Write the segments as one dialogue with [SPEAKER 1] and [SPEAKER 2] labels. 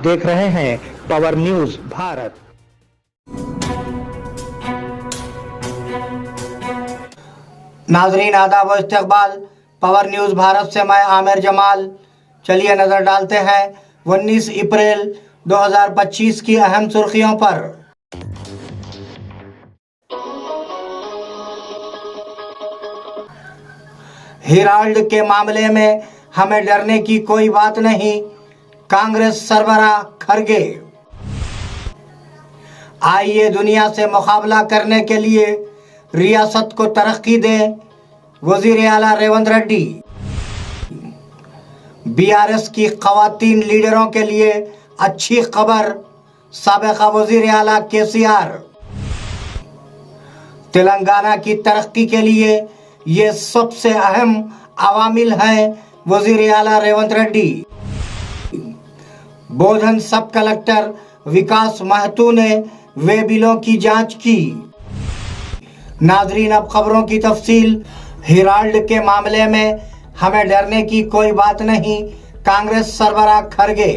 [SPEAKER 1] देख रहे हैं पावर न्यूज भारत।
[SPEAKER 2] नाजरीन आदाब व इस्तकबाल, पावर न्यूज भारत से मैं आमिर जमाल। चलिए नजर डालते हैं 19 अप्रैल 2025 की अहम सुर्खियों पर। हेराल्ड के मामले में हमें डरने की कोई बात नहीं, कांग्रेस सरबराह खरगे। आइए दुनिया से मुकाबला करने के लिए रियासत को तरक्की दें, वजीर आला रेवंत रेड्डी। बीआरएस की खवातीन लीडरों के लिए अच्छी खबर, साबिका वजीर आला केसीआर। तेलंगाना की तरक्की के लिए ये सबसे अहम अवामिल हैं, वजीर आला रेवंत रेड्डी। बोधन सब कलेक्टर विकास महतो ने वे बिलों की जांच की। नाजरीन अब खबरों की तफसील। हेराल्ड के मामले में हमें डरने की कोई बात नहीं, कांग्रेस सरबराह खरगे।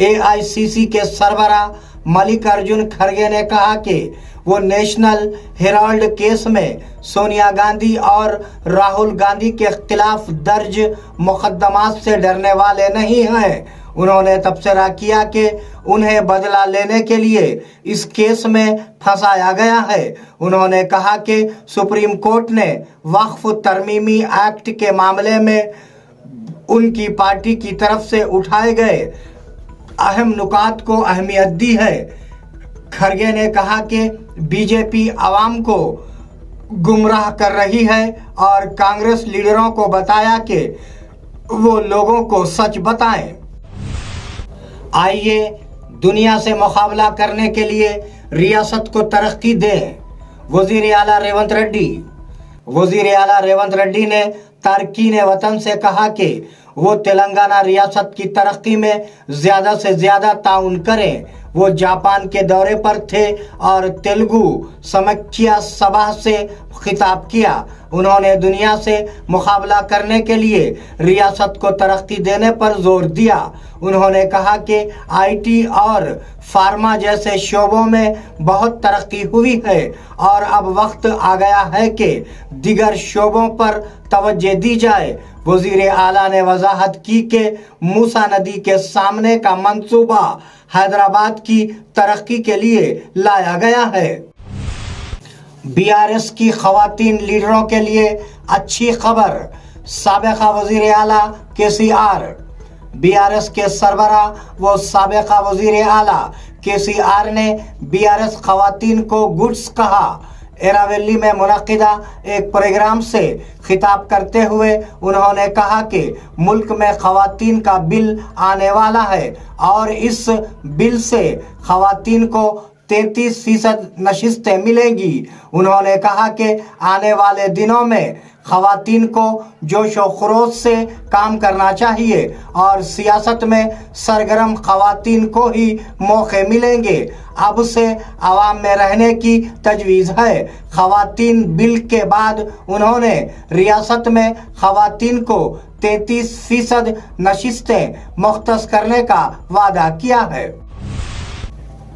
[SPEAKER 2] एआईसीसी के सरबराह मल्लिकार्जुन खरगे ने कहा कि वो नेशनल हेराल्ड केस में सोनिया गांधी और राहुल गांधी के खिलाफ दर्ज मुकदमात से डरने वाले नहीं हैं। उन्होंने तबसरा किया कि उन्हें बदला लेने के लिए इस केस में फंसाया गया है। उन्होंने कहा कि सुप्रीम कोर्ट ने वक्फ तरमीमी एक्ट के मामले में उनकी पार्टी की तरफ से उठाए गए अहम नुकात को अहमियत दी है। खरगे ने कहा कि बीजेपी आवाम को गुमराह कर रही है और कांग्रेस लीडरों को बताया कि वो लोगों को सच बताएं। आइए दुनिया से मुकाबला करने के लिए रियासत को तरक्की दें, वजीर आला रेवंत रेड्डी। वजीर आला रेवंत रेड्डी ने तारकीन वतन से कहा कि वो तेलंगाना रियासत की तरक्की में ज़्यादा से ज़्यादा ताउन करें। वो जापान के दौरे पर थे और तेलुगु समीक्षा सभा से खिताब किया। उन्होंने दुनिया से मुकाबला करने के लिए रियासत को तरक्की देने पर जोर दिया। उन्होंने कहा कि आईटी और फार्मा जैसे शोबों में बहुत तरक्की हुई है और अब वक्त आ गया है कि दीगर शोबों पर तवज्जो दी जाए। वजीर आला ने वजाहत की कि मूसा नदी के सामने का मंसूबा हैदराबाद की तरक्की के लिए लाया गया है। बीआरएस की खवातीन लीडरों के लिए अच्छी खबर, साबिका वजीर आला केसीआर। बीआरएस के सरबराह व साबिका वजीर आला केसीआर ने बीआरएस खवातीन को गुड्स कहा। एरावली में मुनक्किदा एक प्रोग्राम से खिताब करते हुए उन्होंने कहा कि मुल्क में खवातीन का बिल आने वाला है और इस बिल से खवातीन को 33% नशिस्तें मिलेंगी। उन्होंने कहा कि आने वाले दिनों में खवातीन को जोश व खरोश से काम करना चाहिए और सियासत में सरगर्म खवातीन को ही मौके मिलेंगे। अब से आवाम में रहने की तजवीज़ है। खवातीन बिल के बाद उन्होंने रियासत में खवातीन को 33% नशिस्तें मुख्तस करने का वादा किया है।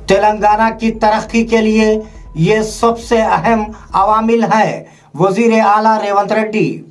[SPEAKER 2] तेलंगाना की तरक्की के लिए ये सबसे अहम अवामिल हैं, वजीर आला रेवंत रेड्डी।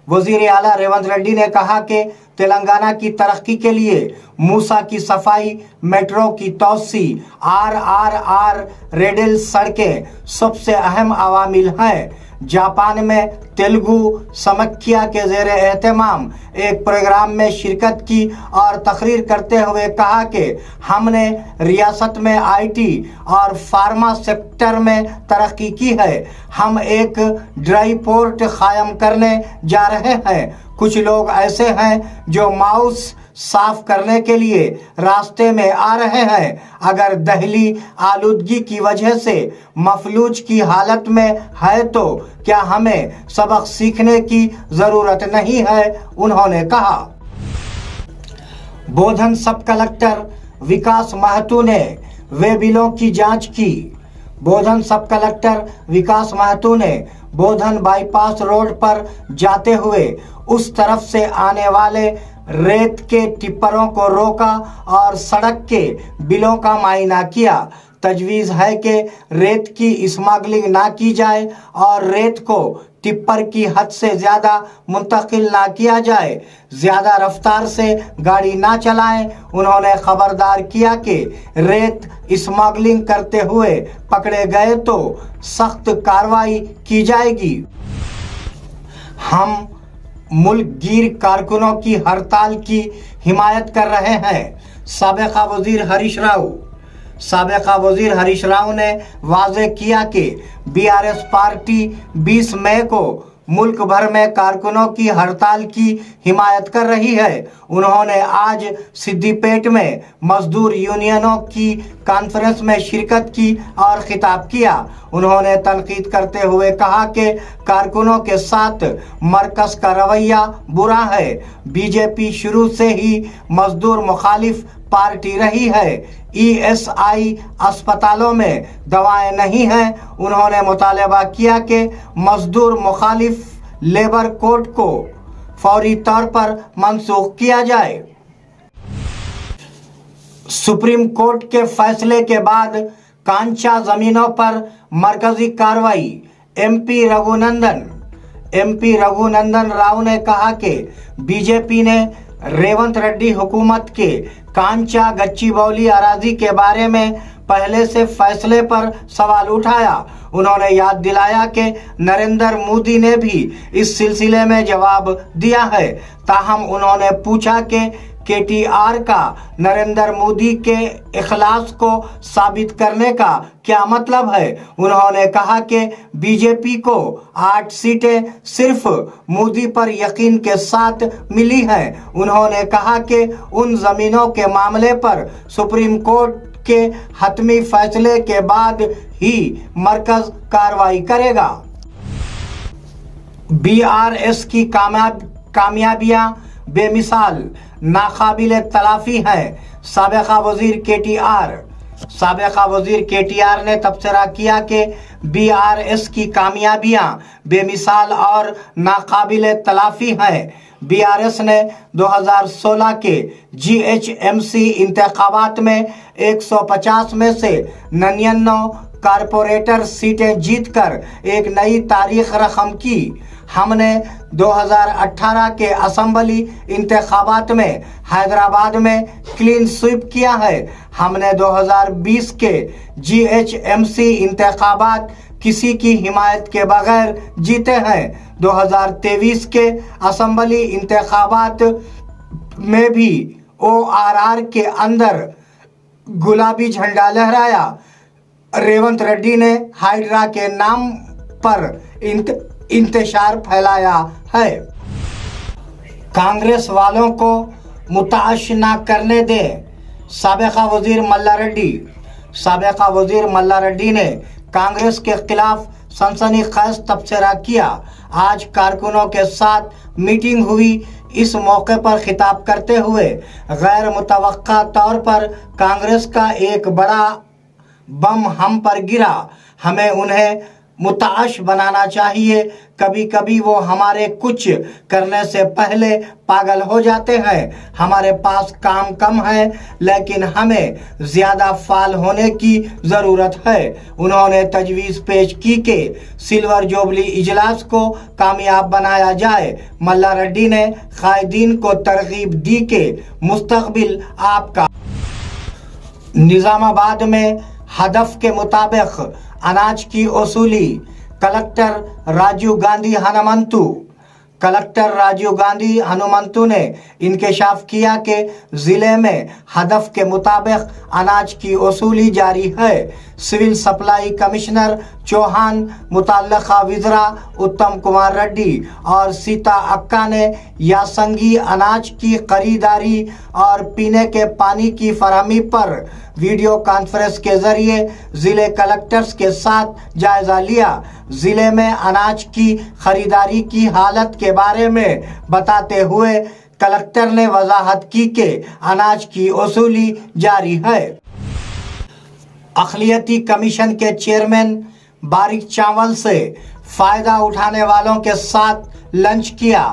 [SPEAKER 2] वजीर आला रेवंत रेड्डी ने कहा कि तेलंगाना की तरक्की के लिए मूसा की सफाई, मेट्रो की तोसी, आरआरआर रेल सड़कें सबसे अहम अवामिल हैं। जापान में तेलुगु समीक्षा के ज़ेरे एहतमाम एक प्रोग्राम में शिरकत की और तकरीर करते हुए कहा कि हमने रियासत में आईटी और फार्मा सेक्टर में तरक्की की है। हम एक ड्राई पोर्ट कायम करने जा रहे हैं। कुछ लोग ऐसे हैं जो माउस साफ करने के लिए रास्ते में आ रहे हैं। अगर दहली आलूदगी की वजह से मफलूज की हालत में है तो क्या हमें सबक सीखने की ज़रूरत नहीं है, उन्होंने कहा। बोधन सब कलेक्टर विकास महतो ने वे बिलों की जांच की। बोधन सब कलेक्टर विकास महतो ने बोधन बाईपास रोड पर जाते हुए उस तरफ से आने वाले रेत के टिप्परों को रोका और सड़क के बिलों का मुआयना किया। तजवीज़ है कि रेत की स्मगलिंग ना की जाए और रेत को टिप्पर की हद से ज़्यादा मुंतकिल ना किया जाए। ज़्यादा रफ्तार से गाड़ी ना चलाएं। उन्होंने खबरदार किया कि रेत स्मगलिंग करते हुए पकड़े गए तो सख्त कार्रवाई की जाएगी। हम मुल्क गिर कारकुनों की हड़ताल की हिमायत कर रहे हैं। साबिक़ा वज़ीर हरीश राव ने वाज़ेह किया कि बीआरएस पार्टी 20 मई को मुल्क भर में कारकुनों की हड़ताल की हिमायत कर रही है। उन्होंने आज सिद्दीपेट में मजदूर यूनियनों की कॉन्फ्रेंस में शिरकत की और खिताब किया। उन्होंने तनकीद करते हुए कहा कि कारकुनों के साथ मरकज का रवैया बुरा है। बीजेपी शुरू से ही मजदूर मुखालिफ पार्टी रही है। ईएसआई अस्पतालों में दवाएं नहीं हैं। उन्होंने मुतालबा किया कि मजदूर मुखालिफ लेबर कोड को फौरी तौर पर मनसूख किया जाए। सुप्रीम कोर्ट के फैसले के बाद कांचा जमीनों पर मरकजी कार्रवाई। एमपी रघुनंदन राव ने कहा कि बीजेपी ने रेवंत रेड्डी हुकूमत के कांचा गच्चीबौली अराजी के बारे में पहले से फैसले पर सवाल उठाया। उन्होंने याद दिलाया कि नरेंद्र मोदी ने भी इस सिलसिले में जवाब दिया है। ताहम उन्होंने पूछा कि केटीआर का नरेंद्र मोदी के इखलास को साबित करने का क्या मतलब है। उन्होंने कहा कि बीजेपी को 8 सीटें सिर्फ मोदी पर यकीन के साथ मिली हैं। उन्होंने कहा कि उन जमीनों के मामले पर सुप्रीम कोर्ट के हतमी फैसले के बाद ही मरकज कार्रवाई करेगा। बीआरएस की कामयाबियां बेमिसाल नाकाबिले तलाफी हैं। साबिक़ा वज़ीर केटीआर ने तबसरा किया कि बीआरएस की कामयाबियां बेमिसाल और नाकाबिले तलाफी हैं। बीआरएस ने 2016 के जीएचएमसी इंतखाबात में 150 में से 99 कारपोरेटर सीटें जीतकर एक नई तारीख रकम की। हमने 2018 के असेंबली इंतखाबात में हैदराबाद में क्लीन स्वीप किया है। हमने 2020 के जीएचएमसी इंतखाबात किसी की हिमायत के बगैर जीते हैं। 2023 के असेंबली इंतखाबात में भी ओआरआर के अंदर गुलाबी झंडा लहराया। रेवंत रेड्डी ने हाइड्रा के नाम पर इंतशार फैलाया है। कांग्रेस वालों को मुताश ना करने दें। साबिक़ा वज़ीर मल्ला रेड्डी ने कांग्रेस के खिलाफ सनसनीखेज तबसरा किया। आज कारकुनों के साथ मीटिंग हुई। इस मौके पर खिताब करते हुए गैर मुतवक्का तौर पर कांग्रेस का एक बड़ा बम हम पर गिरा। हमें उन्हें मुताश बनाना चाहिए। कभी कभी वो हमारे कुछ करने से पहले पागल हो जाते हैं। हमारे पास काम कम है, लेकिन हमें ज़्यादा फाल होने की ज़रूरत है। उन्होंने तजवीज़ पेश की कि सिल्वर जुबली इजलास को कामयाब बनाया जाए। मल्ला रेड्डी ने कायदीन को तरगीब दी कि मुस्तकबिल आपका। निज़ामाबाद में हदफ के मुताबिक अनाज की वसूली। कलेक्टर राजीव गांधी हनुमंतु ने इंकशाफ किया कि ज़िले में हदफ के मुताबिक अनाज की वसूली जारी है। सिविल सप्लाई कमिश्नर चौहान, मुतल्लिका विज़रा उत्तम कुमार रेड्डी और सीता अक्का ने यासंगी अनाज की खरीदारी और पीने के पानी की फराहमी पर वीडियो कॉन्फ्रेंस के जरिए ज़िले कलेक्टर्स के साथ जायज़ा लिया। ज़िले में अनाज की खरीदारी की हालत के बारे में बताते हुए कलेक्टर ने वजाहत की कि अनाज की वसूली जारी है। अक़लियती कमीशन के चेयरमैन बारिक चावल से फ़ायदा उठाने वालों के साथ लंच किया।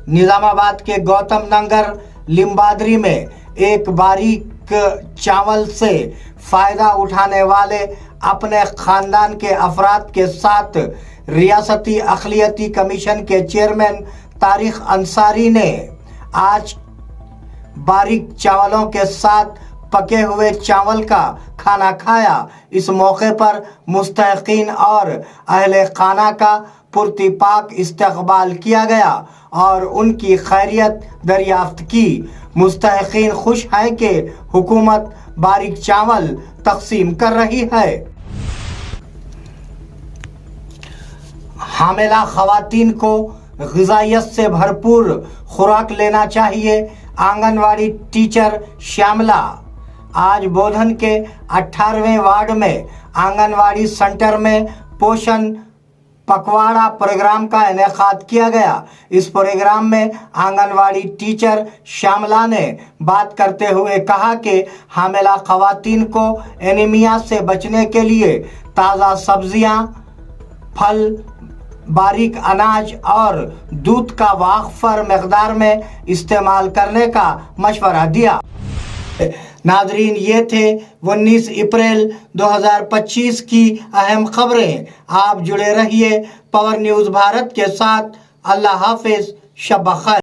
[SPEAKER 2] निजाम आबाद के गौतम नगर लिम्बाद्री में एक बारीक चावल से फायदा उठाने वाले अपने खानदान के अफराद के साथ रियासती अक़लियती कमीशन के चेयरमैन तारिक अंसारी ने आज बारीक चावलों के साथ पके हुए चावल का खाना खाया। इस मौके पर मुस्तहिकीन और अहले खाना का पुरतिपाक इस्तकबाल किया गया और उनकी खैरियत दरियाफ्त की। मुस्तहिकीन खुश हैं कि हुकूमत बारीक चावल तकसीम कर रही है। हामिला खवातीन को ग़िज़ाइयत से भरपूर खुराक लेना चाहिए। आंगनवाड़ी टीचर श्यामला आज बोधन के 18वें वार्ड में आंगनवाड़ी सेंटर में पोषण पखवाड़ा प्रोग्राम का इनेकाद किया गया। इस प्रोग्राम में आंगनवाड़ी टीचर श्यामला ने बात करते हुए कहा कि हामिला खवातीन को एनीमिया से बचने के लिए ताज़ा सब्जियां, फल, बारीक अनाज और दूध का वाफर मकदार में इस्तेमाल करने का मशवरा दिया। नाजरीन, ये थे 19 अप्रैल 2025 की अहम खबरें। आप जुड़े रहिए पावर न्यूज़ भारत के साथ। अल्लाह हाफिज़, शब बख़ैर।